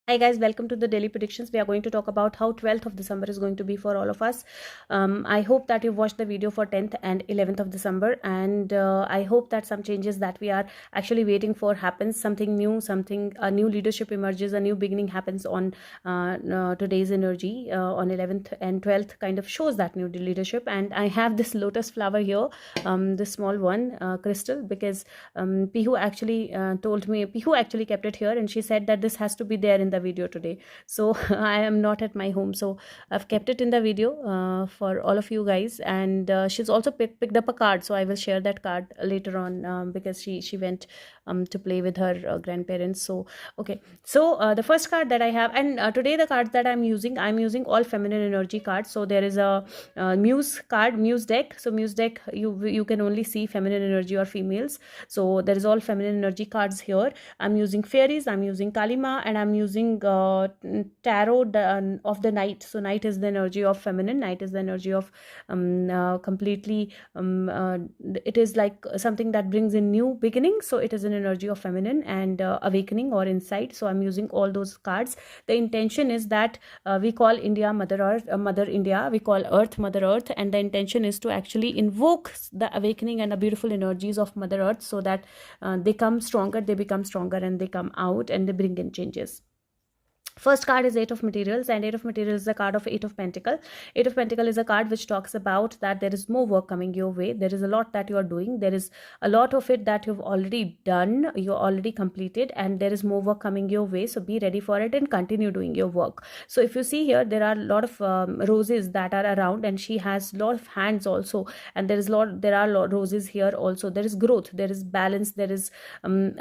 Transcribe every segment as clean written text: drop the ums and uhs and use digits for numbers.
Hi guys, welcome to the daily predictions. We are going to talk about how 12th of December is going to be for all of us. I hope that you've watched the video for 10th and 11th of December, and I hope that some changes that we are actually waiting for happens. Something new, a new leadership emerges, a new beginning happens on today's energy on 11th and 12th. Kind of shows that new leadership, and I have this lotus flower here, this small one, crystal, because Pihu actually told me. Pihu actually kept it here, and she said that this has to be there in the video today. So I am not at my home, so I've kept it in the video for all of you guys. And she's also picked up a card, so I will share that card later on, because she went to play with her grandparents. So okay, so the first card that I have, and today the cards that I'm using all feminine energy cards. So there is a muse card, muse deck. So muse deck, you can only see feminine energy or females. So there is all feminine energy cards here. I'm using fairies, I'm using Kalima, and I'm using tarot of the night. So night is the energy of feminine, night is the energy of completely it is like something that brings in new beginning. So it is an energy of feminine and awakening or insight. So I'm using all those cards. The intention is that we call India Mother Earth, Mother India, we call Earth Mother Earth, and the intention is to actually invoke the awakening and the beautiful energies of Mother Earth, so that they come stronger, they become stronger, and they come out and they bring in changes. First card is Eight of Materials, and Eight of Materials is a card of Eight of Pentacle. Eight of Pentacle is a card which talks about that there is more work coming your way. There is a lot that you are doing. There is a lot of it that you've already done, you're already completed, and there is more work coming your way. So be ready for it and continue doing your work. So if you see here, there are a lot of roses that are around, and she has a lot of hands also, and there are a lot of roses here also. There is growth, there is balance, there is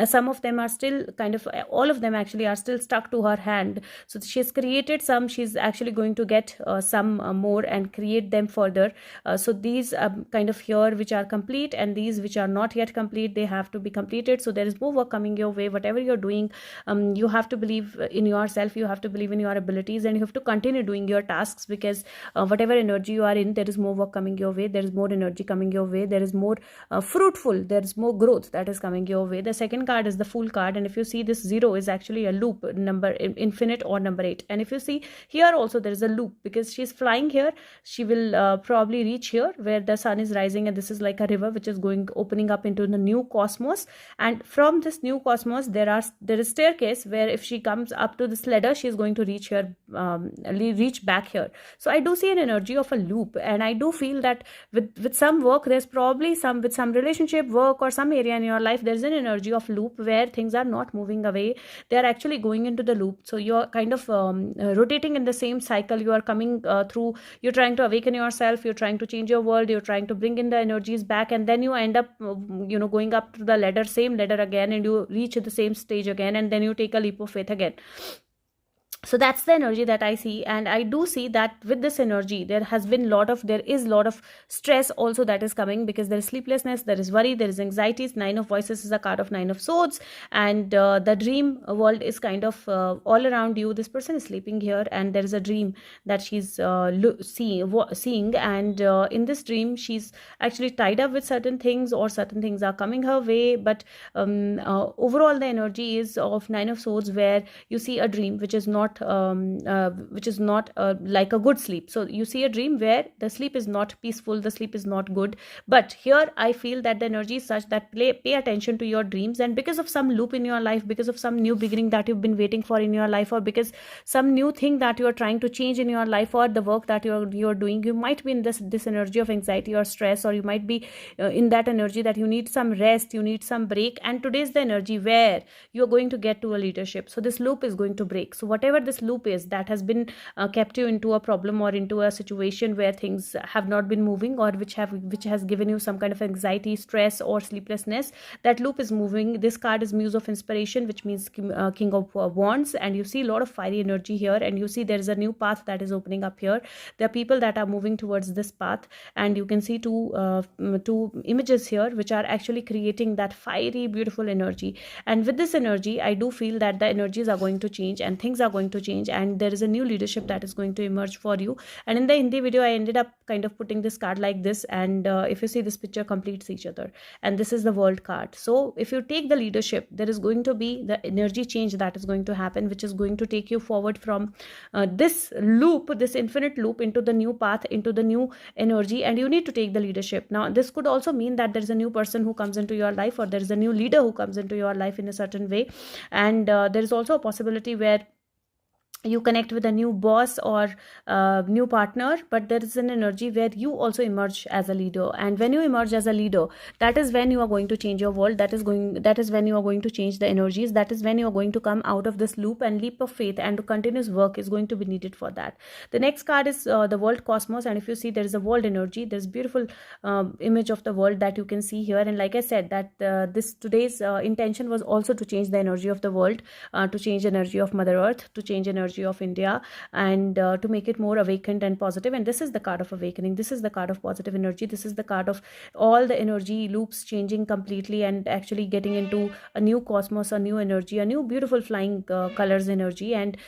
some of them are still kind of, all of them actually are still stuck to her hand. So she's created some, she's actually going to get some more and create them further. So these kind of here which are complete, and these which are not yet complete, they have to be completed. So there is more work coming your way. Whatever you're doing, you have to believe in yourself, you have to believe in your abilities, and you have to continue doing your tasks, because whatever energy you are in, there is more work coming your way, there is more energy coming your way, there is more fruitful, there is more growth that is coming your way. The second card is the Fool card, and if you see, this 0 is actually a loop number, infinite or number 8. And if you see here also, there is a loop, because she's flying here. She will probably reach here where the sun is rising, and this is like a river which is opening up into the new cosmos. And from this new cosmos, there is staircase where if she comes up to this ladder, she is going to reach here, reach back here. So I do see an energy of a loop, and I do feel that with some work, there's probably with some relationship work or some area in your life, there's an energy of loop where things are not moving away, they are actually going into the loop. So you're kind of rotating in the same cycle. You are coming through, you're trying to awaken yourself, you're trying to change your world, you're trying to bring in the energies back, and then you end up going up to the ladder, same ladder again, and you reach the same stage again, and then you take a leap of faith again. So that's the energy that I see. And I do see that with this energy, there is a lot of stress also that is coming, because there is sleeplessness, there is worry, there is anxieties. Nine of Voices is a card of Nine of Swords, and the dream world is kind of all around you. This person is sleeping here, and there is a dream that she's seeing, and in this dream, she's actually tied up with certain things, or certain things are coming her way. But overall, the energy is of Nine of Swords, where you see a dream which is not like a good sleep. So you see a dream where the sleep is not peaceful, the sleep is not good. But here I feel that the energy is such that pay attention to your dreams, and because of some loop in your life, because of some new beginning that you've been waiting for in your life, or because some new thing that you are trying to change in your life, or the work that you're doing, you might be in this energy of anxiety or stress, or you might be in that energy that you need some rest, you need some break. And today's the energy where you're going to get to a leadership. So this loop is going to break. So whatever this loop is that has been kept you into a problem or into a situation where things have not been moving, or which has given you some kind of anxiety, stress, or sleeplessness, that loop is moving. This card is Muse of Inspiration, which means King of Wands, and you see a lot of fiery energy here, and you see there is a new path that is opening up here. There are people that are moving towards this path, and you can see two images here which are actually creating that fiery, beautiful energy. And with this energy, I do feel that the energies are going to change, and things are going to change, and there is a new leadership that is going to emerge for you. And in the Hindi video, I ended up kind of putting this card like this, and if you see, this picture completes each other, and this is the World card. So if you take the leadership, there is going to be the energy change that is going to happen, which is going to take you forward from this loop, this infinite loop, into the new path, into the new energy, and you need to take the leadership. Now this could also mean that there is a new person who comes into your life, or there is a new leader who comes into your life in a certain way. And there is also a possibility where you connect with a new boss or new partner, but there is an energy where you also emerge as a leader. And when you emerge as a leader, that is when you are going to change your world. That is when you are going to change the energies. That is when you are going to come out of this loop, and leap of faith and continuous work is going to be needed for that. The next card is the World Cosmos, and if you see, there is a world energy. There's beautiful image of the world that you can see here. And like I said, that this today's intention was also to change the energy of the world, to change energy of Mother Earth, to change energy of India, and to make it more awakened and positive. And this is the card of awakening. This is the card of positive energy. This is the card of all the energy loops changing completely and actually getting into a new cosmos, a new energy, a new beautiful flying colors energy. And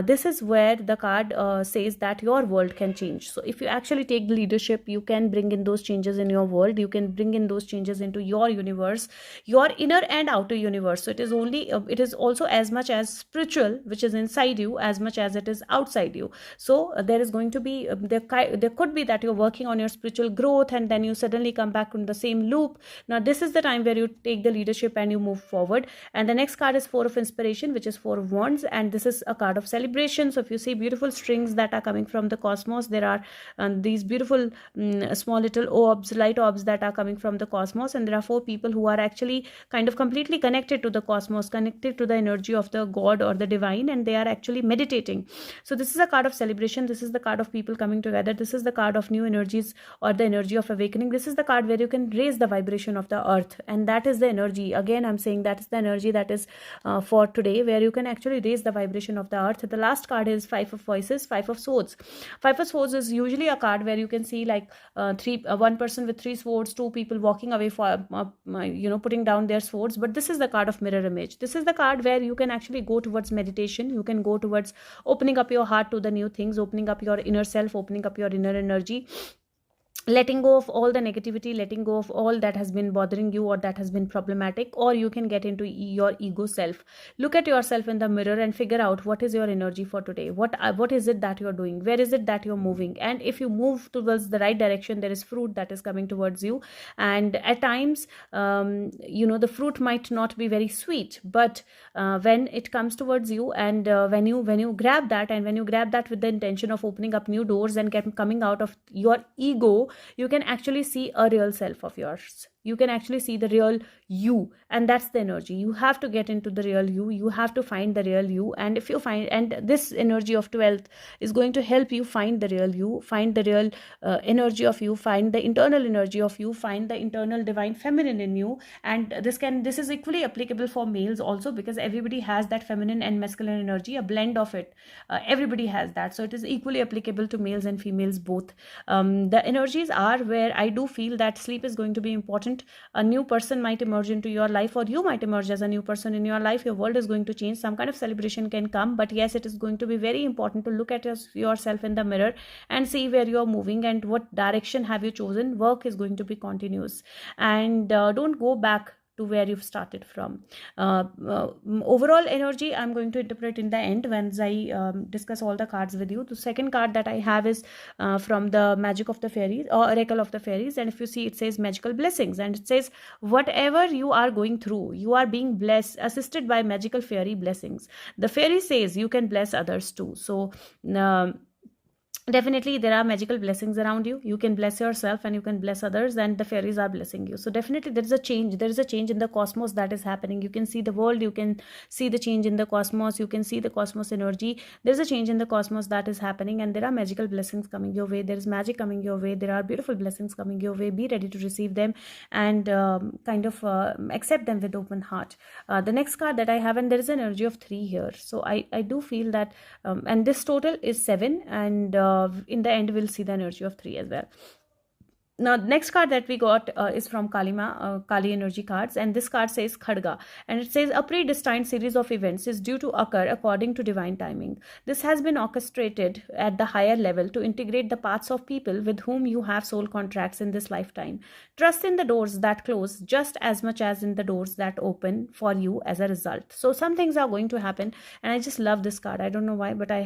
this is where the card says that your world can change. So if you actually take the leadership, you can bring in those changes in your world. You can bring in those changes into your universe, your inner and outer universe. So it is only it is also as much as spiritual, which is inside you, as much as it is outside you. So there is going to be there could be that you're working on your spiritual growth, and then you suddenly come back in the same loop. Now this is the time where you take the leadership and you move forward. And the next card is Four of Inspiration, which is Four of Wands, and this is a card of celebration. So if you see beautiful strings that are coming from the cosmos, there are these beautiful small little orbs, light orbs that are coming from the cosmos, and there are four people who are actually kind of completely connected to the cosmos, connected to the energy of the god or the divine, and they are actually meditating. So this is a card of celebration. This is the card of people coming together. This is the card of new energies, or the energy of awakening. This is the card where you can raise the vibration of the earth, and that is the energy. Again, I'm saying that is the energy that is for today, where you can actually raise the vibration of the earth. The last card is Five of Voices, Five of Swords. Five of Swords is usually a card where you can see like one person with three swords, two people walking away for putting down their swords. But this is the card of mirror image. This is the card where you can actually go towards meditation. You can go towards opening up your heart to the new things, opening up your inner self, opening up your inner energy, letting go of all the negativity, letting go of all that has been bothering you or that has been problematic. Or you can get into your ego self, look at yourself in the mirror and figure out what is your energy for today, what is it that you're doing, where is it that you're moving. And if you move towards the right direction, there is fruit that is coming towards you. And at times the fruit might not be very sweet, but when it comes towards you, and when you grab that, and when you grab that with the intention of opening up new doors and coming out of your ego, you can actually see a real self of yours. You can actually see the real you, and that's the energy. You have to get into the real you. You have to find the real you. And if you find, and this energy of 12th is going to help you find the real you, find the real energy of you, find the internal energy of you, find the internal divine feminine in you. And this is equally applicable for males also, because everybody has that feminine and masculine energy, a blend of it. Everybody has that. So it is equally applicable to males and females both. The energies are where I do feel that sleep is going to be important. A new person might emerge into your life, or you might emerge as a new person in your life. Your world is going to change. Some kind of celebration can come, but yes, it is going to be very important to look at yourself in the mirror and see where you are moving and what direction have you chosen. Work is going to be continuous, and don't go back to where you've started from. Overall energy I'm going to interpret in the end once I discuss all the cards with you. The second card that I have is from the Magic of the Fairies, or Oracle of the Fairies, and if you see, it says magical blessings, and it says whatever you are going through, you are being blessed, assisted by magical fairy blessings. The fairy says you can bless others too. So definitely there are magical blessings around you. You can bless yourself and you can bless others, and the fairies are blessing you. So definitely there is a change in the cosmos that is happening. You can see the world, you can see the change in the cosmos, you can see the cosmos energy. There's a change in the cosmos that is happening, and there are magical blessings coming your way. There is magic coming your way. There are beautiful blessings coming your way. Be ready to receive them, and accept them with open heart. The next card that I have, and there is an energy of 3 here. So I do feel that and this total is 7, and in the end we'll see the energy of 3 as well. Now, next card that we got is from Kali energy cards, and this card says Khadga, and it says a predestined series of events is due to occur according to divine timing. This has been orchestrated at the higher level to integrate the paths of people with whom you have soul contracts in this lifetime. Trust in the doors that close just as much as in the doors that open for you as a result. So some things are going to happen, and I just love this card. I don't know why, but I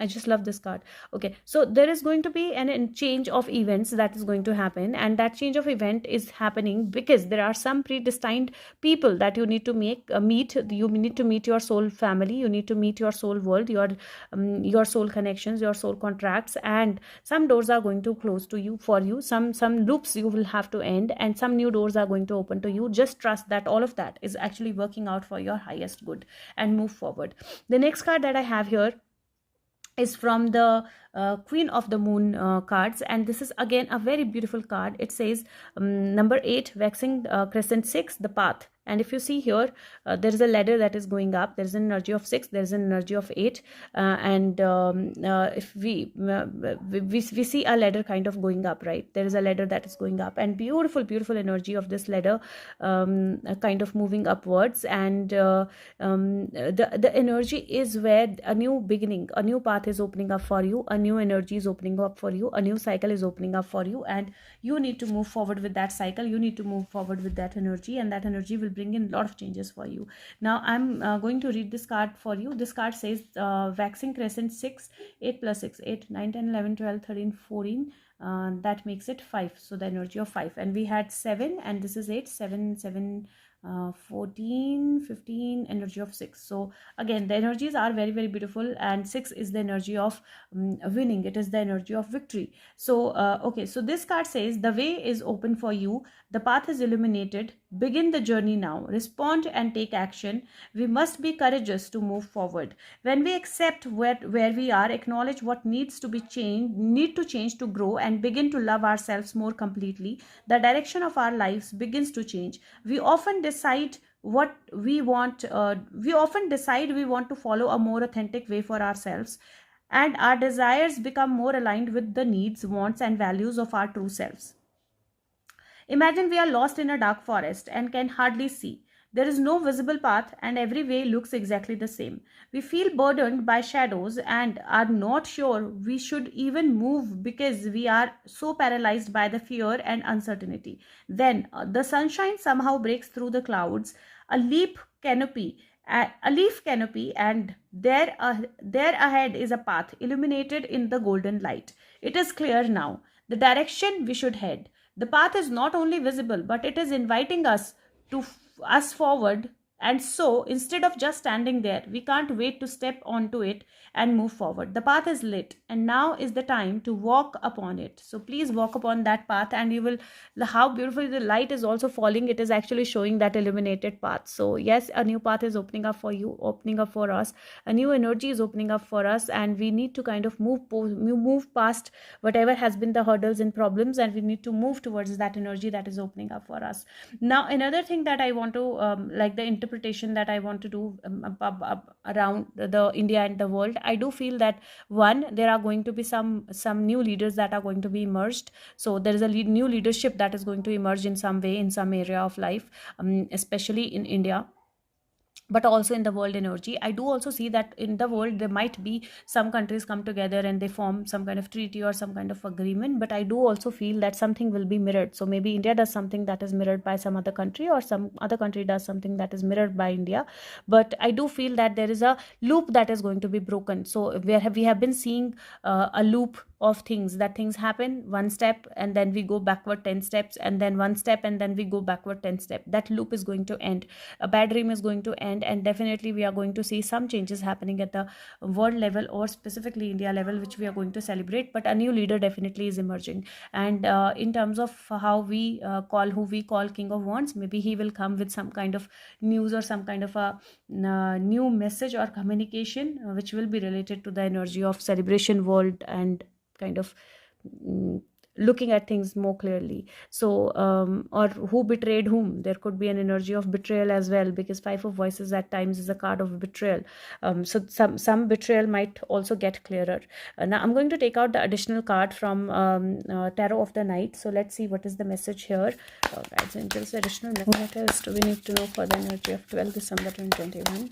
just love this card. Okay, so there is going to be an change of events that is going to happen, and that change of event is happening because there are some predestined people that you need to meet. You need to meet your soul family. You need to meet your soul world, your soul connections, your soul contracts, and some doors are going to close to you for you. Some loops you will have to end, and some new doors are going to open to you. Just trust that all of that is actually working out for your highest good, and move forward. The next card that I have here is from the Queen of the Moon cards, and this is again a very beautiful card. It says number 8, Waxing Crescent 6, the path. And if you see here, there is a ladder that is going up. There is an energy of 6, there is an energy of 8, and if we see a ladder kind of going up, right? There is a ladder that is going up, and beautiful energy of this ladder kind of moving upwards, and the energy is where a new beginning, a new path is opening up for you, a new energy is opening up for you, a new cycle is opening up for you, and you need to move forward with that cycle. You need to move forward with that energy, and that energy will bring in a lot of changes for you. Now I'm going to read this card for you. This card says Waxing Crescent 6, 8 plus 6, 8, 9, 10, 11, 12, 13, 14. That makes it 5. So the energy of 5. And we had 7, and this is 8, 7, 7, 14, 15, energy of 6. So again, the energies are very beautiful, and 6 is the energy of winning. It is the energy of victory. So okay, so this card says the way is open for you, the path is illuminated. Begin the journey now. Respond and take action. We must be courageous to move forward. When we accept where we are, acknowledge what needs to be changed to grow, and begin to love ourselves more completely, the direction of our lives begins to change. We often decide we want to follow a more authentic way for ourselves, and our desires become more aligned with the needs, wants, and values of our true selves. Imagine we are lost in a dark forest and can hardly see. There is no visible path, and every way looks exactly the same. We feel burdened by shadows and are not sure we should even move because we are so paralyzed by the fear and uncertainty. Then the sunshine somehow breaks through the clouds, a leaf canopy, and there ahead is a path illuminated in the golden light. It is clear now, the direction we should head. The path is not only visible, but it is inviting us forward. And so, instead of just standing there, we can't wait to step onto it and move forward. The path is lit, and now is the time to walk upon it. So please walk upon that path, and you will, how beautifully the light is also falling. It is actually showing that illuminated path. So yes, a new path is opening up for you, opening up for us. A new energy is opening up for us, and we need to kind of move past whatever has been the hurdles and problems, and we need to move towards that energy that is opening up for us. Now, another thing that I want to like the interpretation that I want to do around the India and the world, I do feel that one, there are going to be some new leaders that are going to be emerged. So there is a new leadership that is going to emerge in some way, in some area of life, especially in India, but also in the world energy. I do also see that in the world there might be some countries come together and they form some kind of treaty or some kind of agreement, but I do also feel that something will be mirrored. So maybe India does something that is mirrored by some other country, or some other country does something that is mirrored by India. But I do feel that there is a loop that is going to be broken. So we have been seeing a loop of things happen, one step and then we go backward 10 steps, and then one step and then we go backward 10 steps. That loop is going to end. A bad dream is going to end, and definitely we are going to see some changes happening at the world level, or specifically India level, which we are going to celebrate. But a new leader definitely is emerging, and in terms of how we who we call King of Wands, maybe he will come with some kind of news or some kind of a new message or communication which will be related to the energy of celebration world and kind of looking at things more clearly. So or who betrayed whom, there could be an energy of betrayal as well, because Five of Voices at times is a card of betrayal. So some betrayal might also get clearer. Now I'm going to take out the additional card from Tarot of the Night. So let's see what is the message here. Guides, angels, additional message. What else do we need to know for the energy of 12 December 2021?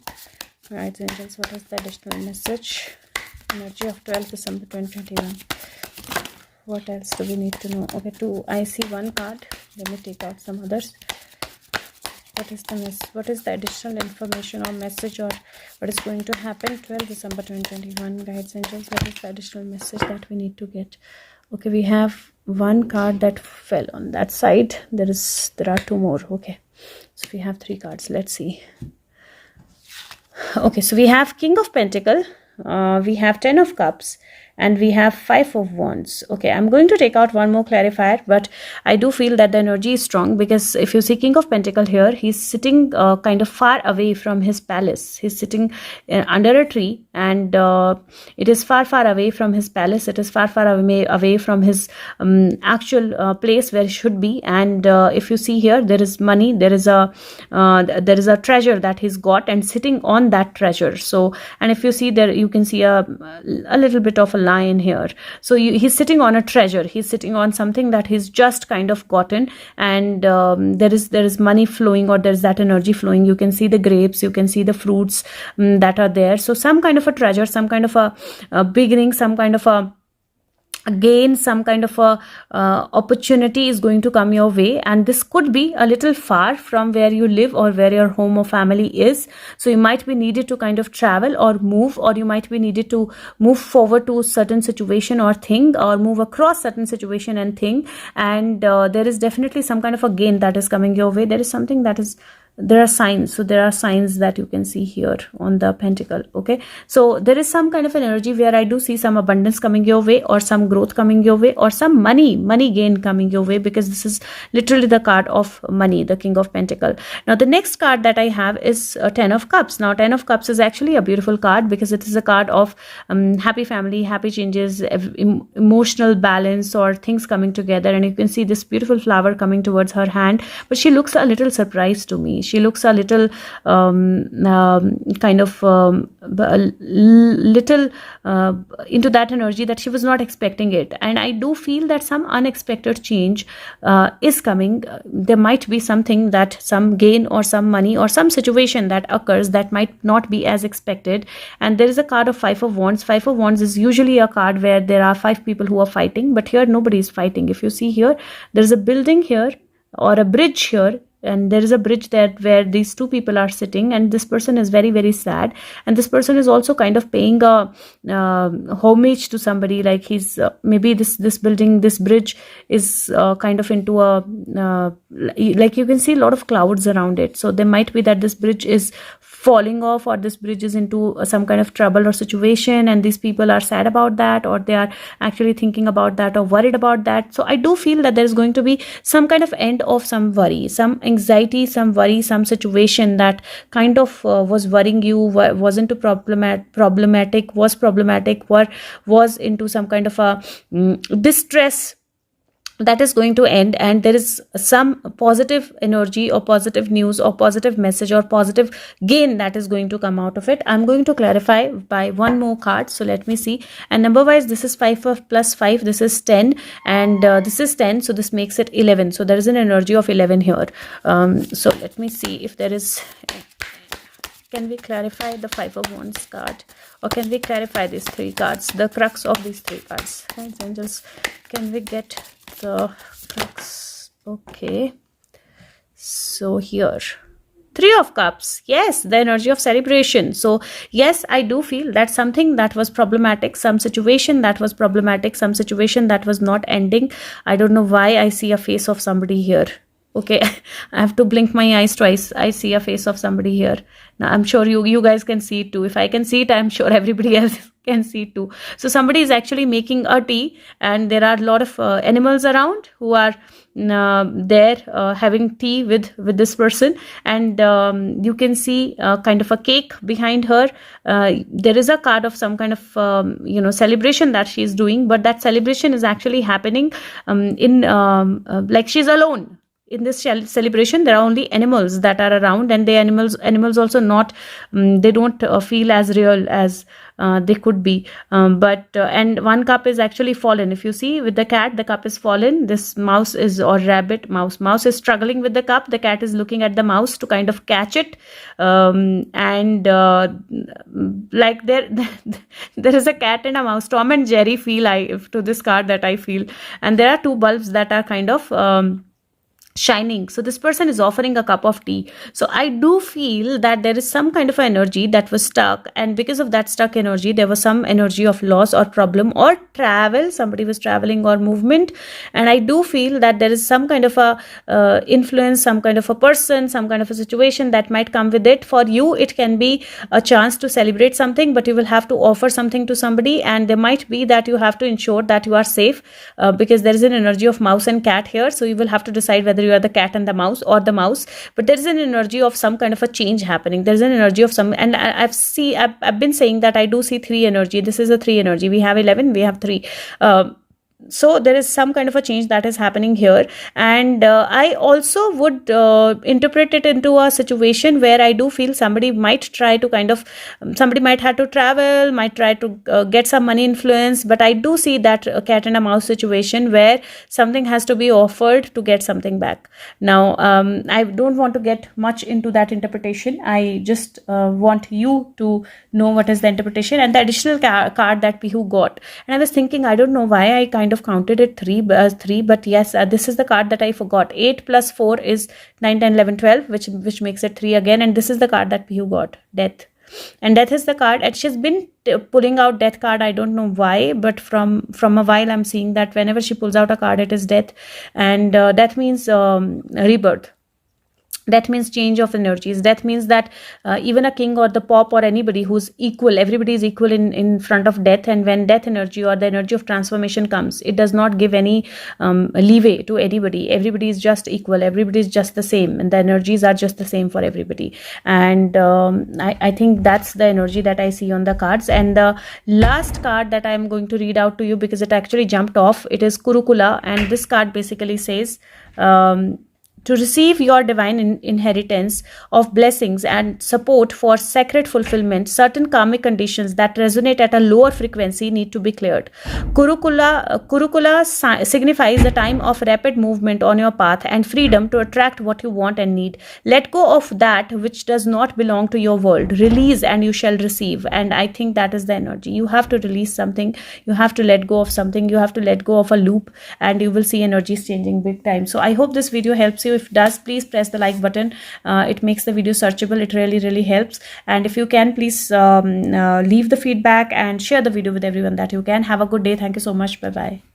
Guides, angels, what is the additional message? Energy of 12 December 2021. What else do we need to know? Okay, I see one card. Let me take out some others. What is the additional information or message, or what is going to happen 12 December 2021? Guides, angels, what is the additional message that we need to get? Okay, we have one card that fell on that side. There are two more. Okay, so we have three cards. Let's see. Okay, so we have King of Pentacle, we have 10 of Cups, and we have 5 of Wands. Okay, I'm going to take out one more clarifier, but I do feel that the energy is strong, because if you see King of Pentacle here, he's sitting kind of far away from his palace. He's sitting under a tree, and it is far away from his palace. It is far away from his actual place where he should be. And if you see here, there is money, there is a treasure that he's got, and sitting on that treasure. So, and if you see there, you can see a little bit of a lion here. So he's sitting on a treasure. He's sitting on something that he's just kind of gotten, and there is money flowing, or there's that energy flowing. You can see the grapes, you can see the fruits that are there. So some kind of a treasure, some kind of a beginning, some kind of a gain, some kind of a opportunity is going to come your way, and this could be a little far from where you live or where your home or family is. So you might be needed to kind of travel or move, or you might be needed to move forward to a certain situation or thing, or move across certain situation and thing, and there is definitely some kind of a gain that is coming your way. There is something that is, there are signs. So there are signs that you can see here on the pentacle. Okay, so there is some kind of an energy where I do see some abundance coming your way, or some growth coming your way, or some money gain coming your way, because this is literally the card of money, the King of Pentacle. Now the next card that I have is 10 of Cups. Now 10 of Cups is actually a beautiful card, because it is a card of happy family, happy changes, emotional balance, or things coming together. And you can see this beautiful flower coming towards her hand, but she looks a little surprised to me. She looks a little kind of little into that energy, that she was not expecting it. And I do feel that some unexpected change is coming. There might be something, that some gain or some money or some situation that occurs that might not be as expected. And there is a card of 5 of Wands. 5 of Wands is usually a card where there are 5 people who are fighting, but here nobody is fighting. If you see here, there is a building here, or a bridge here, and there is a bridge there where these two people are sitting, and this person is very sad, and this person is also kind of paying a homage to somebody. Like he's maybe this building, this bridge is kind of into a like you can see a lot of clouds around it. So there might be that this bridge is falling off, or this bridge is into some kind of trouble or situation, and these people are sad about that, or they are actually thinking about that, or worried about that. So I do feel that there is going to be some kind of end of some worry, some anxiety, some worry, some situation that kind of was worrying you, wasn't problematic, was into some kind of a distress, that is going to end. And there is some positive energy, or positive news, or positive message, or positive gain that is going to come out of it. I'm going to clarify by one more card. So let me see. And number wise, this is 5 of plus 5, this is 10, and this is 10, so this makes it 11. So there is an energy of 11 here. So let me see if there is, can we clarify the 5 of Wands card, or can we clarify these 3 cards, the crux of these 3 cards? Guides, angels, can we get the crux? Okay, so here 3 of Cups, yes, the energy of celebration. So yes, I do feel that something that was problematic, some situation that was problematic, some situation that was not ending. I don't know why I see a face of somebody here. Okay, I have to blink my eyes twice. I see a face of somebody here. Now I'm sure you guys can see it too. If I can see it, I'm sure everybody else can see too. So somebody is actually making a tea, and there are a lot of animals around who are there having tea with this person. And you can see kind of a cake behind her. There is a card of some kind of celebration that she is doing, but that celebration is actually happening in like she's alone. In this celebration, there are only animals that are around, and the animals also not they don't feel as real as they could be. But and one cup is actually fallen. If you see with the cat, the cup is fallen. This mouse is, or rabbit, mouse is struggling with the cup. The cat is looking at the mouse to kind of catch it. And like there there is a cat and a mouse. Tom and Jerry feel to this card that I feel. And there are two bulbs that are kind of shining. So this person is offering a cup of tea. So I do feel that there is some kind of energy that was stuck, and because of that stuck energy, there was some energy of loss or problem or travel. Somebody was traveling or movement, and I do feel that there is some kind of a influence, some kind of a person, some kind of a situation that might come with it. For you, it can be a chance to celebrate something, but you will have to offer something to somebody, and there might be that you have to ensure that you are safe, because there is an energy of mouse and cat here. So you will have to decide whether you are the cat and the mouse, or the mouse. But there is an energy of some kind of a change happening. There is an energy of some, and I've been saying that I do see 3 energy. This is a 3 energy. We have 11, we have 3. So there is some kind of a change that is happening here. And I also would interpret it into a situation where I do feel somebody might try to kind of, somebody might have to travel, might try to get some money influence. But I do see that a cat and a mouse situation where something has to be offered to get something back. Now I don't want to get much into that interpretation. I just want you to know what is the interpretation. And the additional card that Pihu got, and I was thinking, I don't know why I kind of counted it 3 as 3, but yes, this is the card that I forgot. 8 plus 4 is 9, 10, 11, 12, which makes it 3 again. And this is the card that Pihu got, death. And death is the card, and she's been pulling out death card. I don't know why, but from a while I'm seeing that whenever she pulls out a card, it is death. And death means rebirth. That means change of energies. That means that even a king or the pop or anybody who's equal, everybody is equal in front of death. And when death energy or the energy of transformation comes, it does not give any leeway to anybody. Everybody is just equal. Everybody is just the same. And the energies are just the same for everybody. And I think that's the energy that I see on the cards. And the last card that I'm going to read out to you, because it actually jumped off, it is Kurukula. And this card basically says, to receive your divine inheritance of blessings and support for sacred fulfillment, certain karmic conditions that resonate at a lower frequency need to be cleared. Kurukula signifies the time of rapid movement on your path and freedom to attract what you want and need. Let go of that which does not belong to your world. Release and you shall receive. And I think that is the energy. You have to release something. You have to let go of something. You have to let go of a loop, and you will see energies changing big time. So I hope this video helps you. If it does, please press the like button. It makes the video searchable. It really helps. And if you can, please leave the feedback and share the video with everyone that you can. Have a good day. Thank you so much. Bye bye.